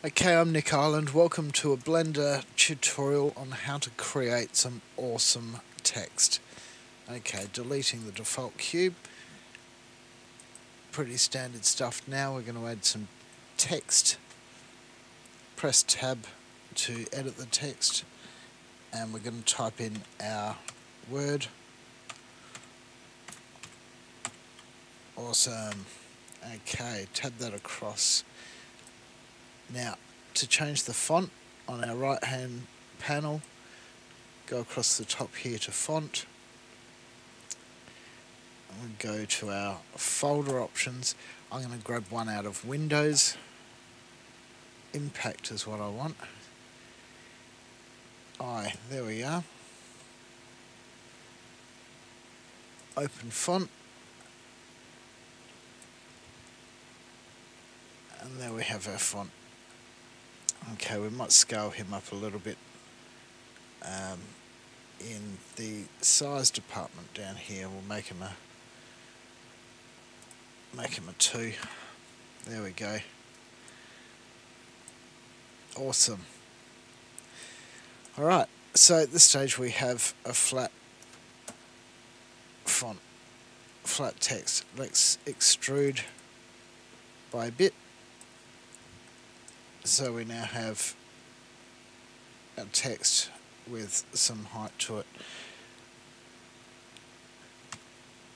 Okay, I'm Nick Ireland. Welcome to a Blender tutorial on how to create some awesome text. Okay, deleting the default cube. Pretty standard stuff. Now we're going to add some text. Press tab to edit the text, and we're going to type in our word. Awesome. Okay, tab that across. Now, to change the font on our right hand panel, go across the top here to font. We go to our folder options. I'm going to grab one out of Windows. Impact is what I want. There we are. Open font. And there we have our font. Okay, we might scale him up a little bit in the size department down here. We'll make him a 2. There we go. Awesome. Alright, so at this stage we have a flat font, flat text. Let's extrude by a bit. So we now have a text with some height to it.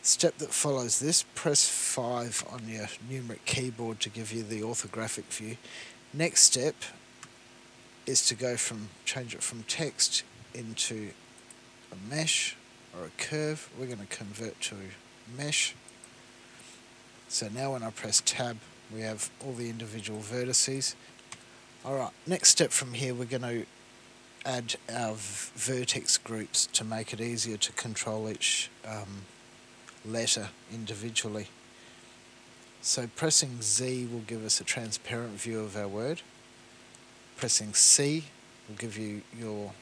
Step that follows this, press 5 on your numeric keyboard to give you the orthographic view. Next step is to change it from text into a mesh or a curve. We're going to convert to mesh. So now when I press tab, we have all the individual vertices. Alright, next step from here, we're going to add our vertex groups to make it easier to control each letter individually. So pressing Z will give us a transparent view of our word. Pressing C will give you your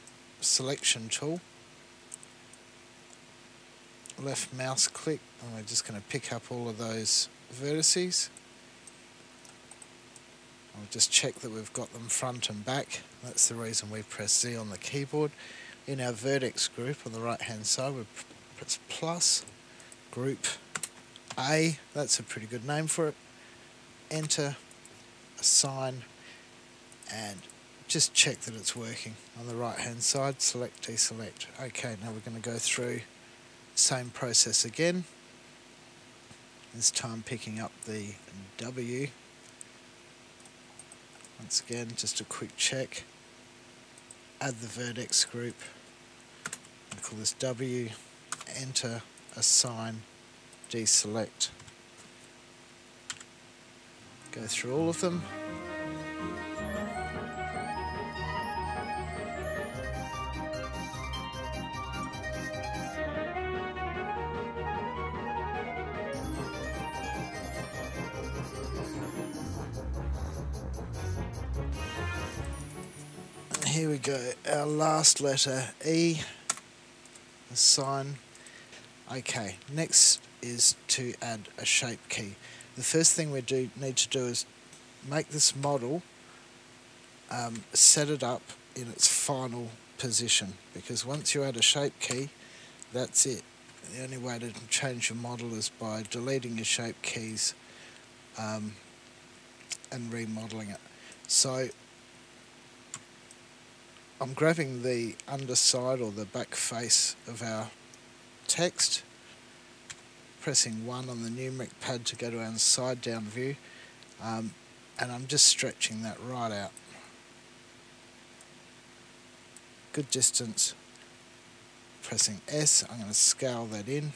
selection tool. Left mouse click, and we're just going to pick up all of those vertices. We'll just check that we've got them front and back. That's the reason we press Z on the keyboard. In our vertex group on the right hand side, we press plus, group A, that's a pretty good name for it. Enter, assign, and just check that it's working. On the right hand side, select, deselect. Okay, now we're going to go through the same process again. This time picking up the W. Once again, just a quick check. Add the vertex group. I'll call this W. Enter, assign, deselect. Go through all of them. Here we go, our last letter, E, assign. Okay, next is to add a shape key. The first thing we need to do is make this model, set it up in its final position, because once you add a shape key, that's it. The only way to change your model is by deleting your shape keys and remodeling it. So I'm grabbing the underside or the back face of our text, pressing 1 on the numeric pad to go to our side down view, and I'm just stretching that right out. Good distance. Pressing S, I'm going to scale that in.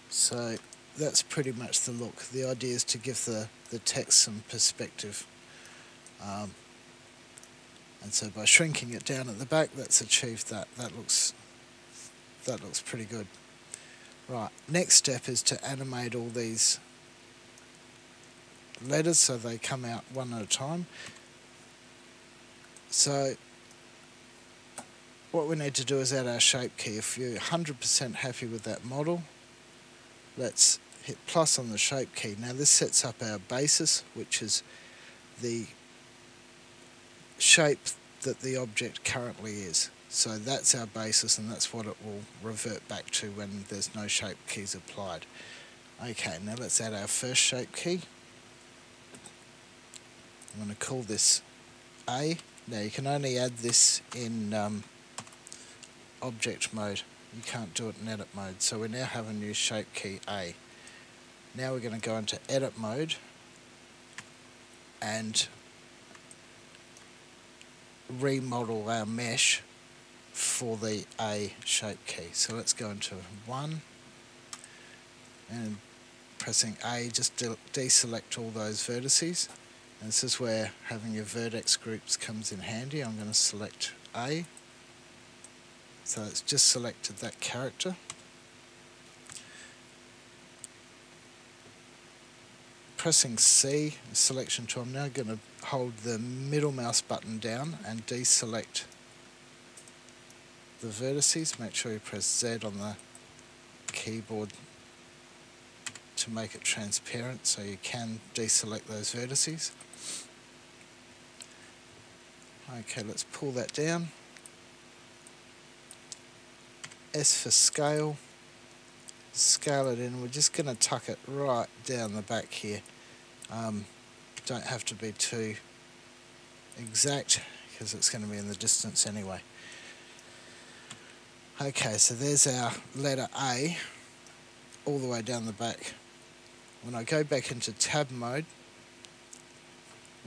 So that's pretty much the look. The idea is to give the text some perspective. And so by shrinking it down at the back, that's achieved that. That looks pretty good. Right, next step is to animate all these letters so they come out one at a time. So what we need to do is add our shape key. If you're 100% happy with that model, let's hit plus on the shape key. Now this sets up our basis, which is the shape that the object currently is. So that's our basis, and that's what it will revert back to when there's no shape keys applied. Okay, now let's add our first shape key. I'm going to call this A. Now you can only add this in object mode. You can't do it in edit mode. So we now have a new shape key A. Now we're going to go into edit mode and remodel our mesh for the A shape key. So let's go into 1 and pressing A, just deselect all those vertices. And this is where having your vertex groups comes in handy. I'm going to select A. So it's just selected that character. Pressing C, selection tool, I'm now going to hold the middle mouse button down and deselect the vertices. Make sure you press Z on the keyboard to make it transparent so you can deselect those vertices. Okay, let's pull that down. S for scale. Scale it in. We're just going to tuck it right down the back here. Don't have to be too exact because it's going to be in the distance anyway. Okay, so there's our letter A all the way down the back. When I go back into tab mode,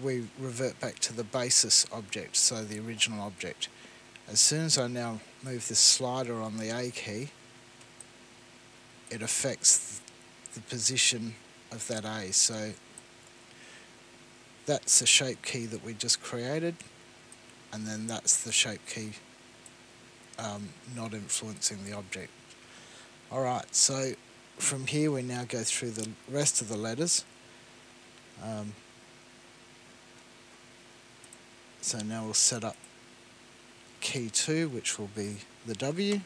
we revert back to the basis object, so the original object. As soon as I now move this slider on the A key, it affects the position of that A. So that's the shape key that we just created, and then that's the shape key not influencing the object. Alright, so from here we now go through the rest of the letters. So now we'll set up key 2, which will be the W.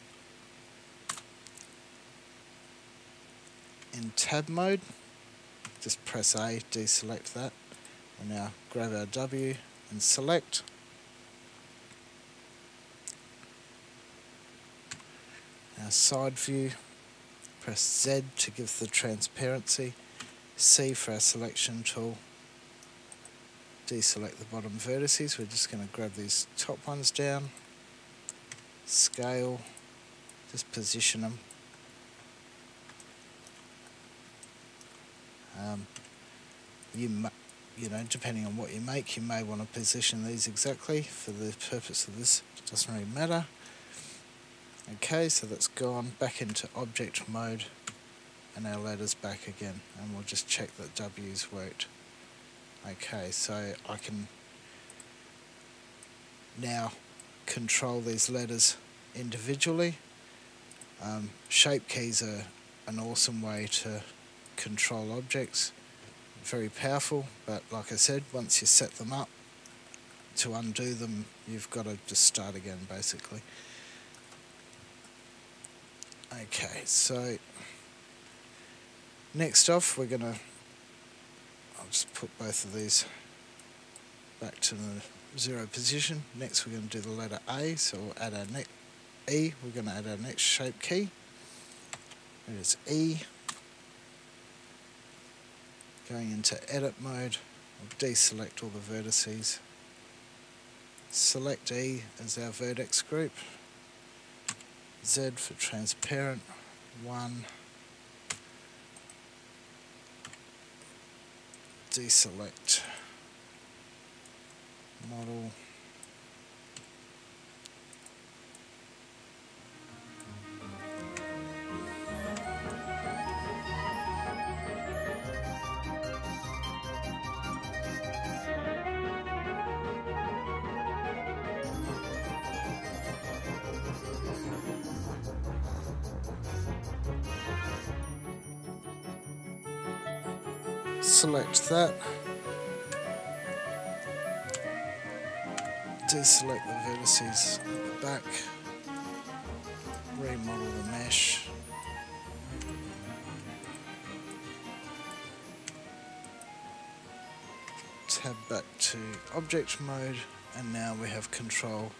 In tab mode, just press A, deselect that. We'll now grab our W and select. Our side view, press Z to give the transparency, C for our selection tool. Deselect the bottom vertices. We're just going to grab these top ones down, scale, just position them. You know, depending on what you make, you may want to position these exactly. For the purpose of this, it doesn't really matter. Okay, so that's gone back into object mode, and our letters back again, and we'll just check that W's worked. Okay, so I can now control these letters individually. Shape keys are an awesome way to control objects. Very powerful, but like I said, once you set them up, to undo them, you've got to just start again, basically. Okay, so next off, we're going to, I'll just put both of these back to the 0 position. Next, we're going to do the letter A, so we'll add our next E. We're going to add our next shape key. It is E. Going into edit mode, we'll deselect all the vertices. Select E as our vertex group. Z for transparent. 1. Deselect model. Select that. Deselect the vertices at the back. Remodel the mesh. let's head back to object mode, and now we have control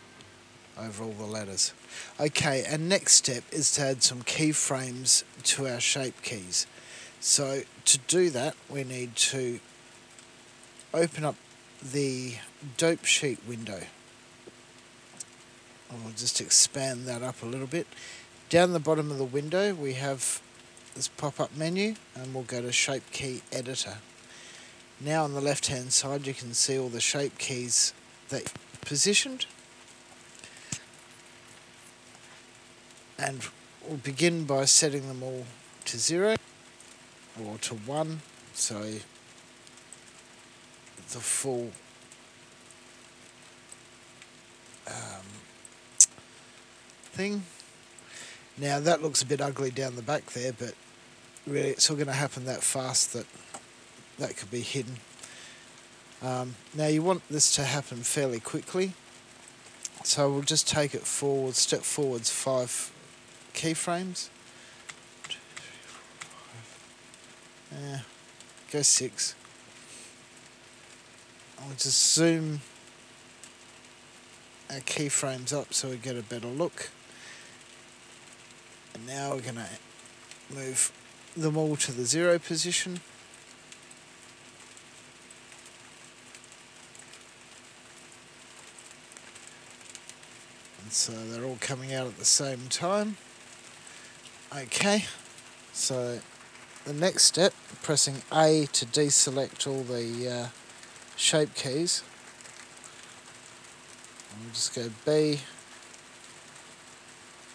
over all the letters. Okay, and next step is to add some keyframes to our shape keys. So to do that, we need to open up the dope sheet window. And we'll just expand that up a little bit. Down the bottom of the window we have this pop-up menu, and we'll go to Shape Key Editor. Now on the left hand side you can see all the shape keys that you've positioned, and we'll begin by setting them all to 0 or to 1, so the full thing. Now that looks a bit ugly down the back there, but really it's all going to happen that fast that that could be hidden. Now you want this to happen fairly quickly, so we'll just take it forward, step forwards 5 keyframes. Go 6. I'll just zoom our keyframes up so we get a better look. And now we're going to move them all to the 0 position. And so they're all coming out at the same time. Okay, so the next step, pressing A to deselect all the shape keys. We'll just go B.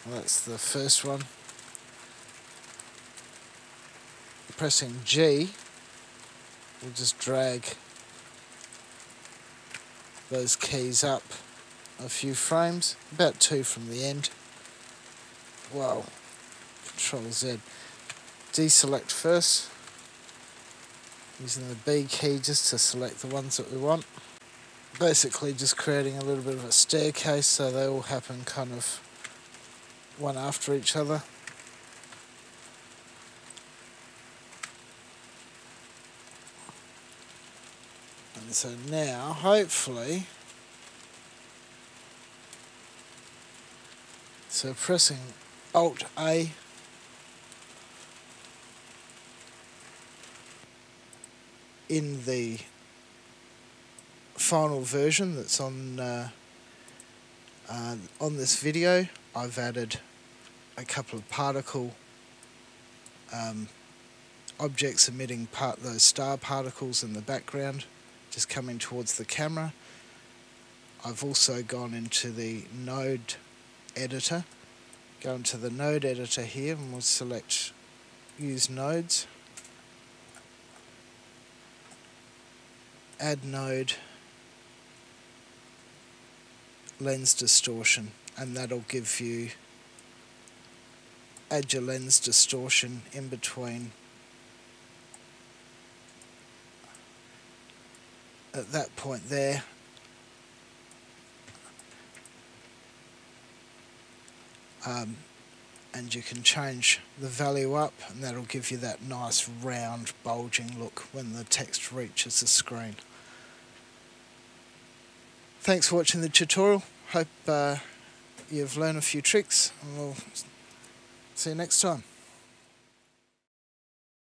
Well, that's the first one. Pressing G, we'll just drag those keys up a few frames, about 2 from the end. Wow, Control Z. Deselect first, using the B key just to select the ones that we want. Basically just creating a little bit of a staircase so they all happen kind of one after each other. And so now, hopefully, so pressing Alt A, in the final version that's on this video, I've added a couple of particle objects emitting those star particles in the background, just coming towards the camera. I've also gone into the node editor. Go into the node editor here, and we'll select Use Nodes. Add node, lens distortion, and that'll give you, add your lens distortion in between at that point there. And you can change the value up, and that'll give you that nice round bulging look when the text reaches the screen. Thanks for watching the tutorial. Hope you've learned a few tricks, and we'll see you next time.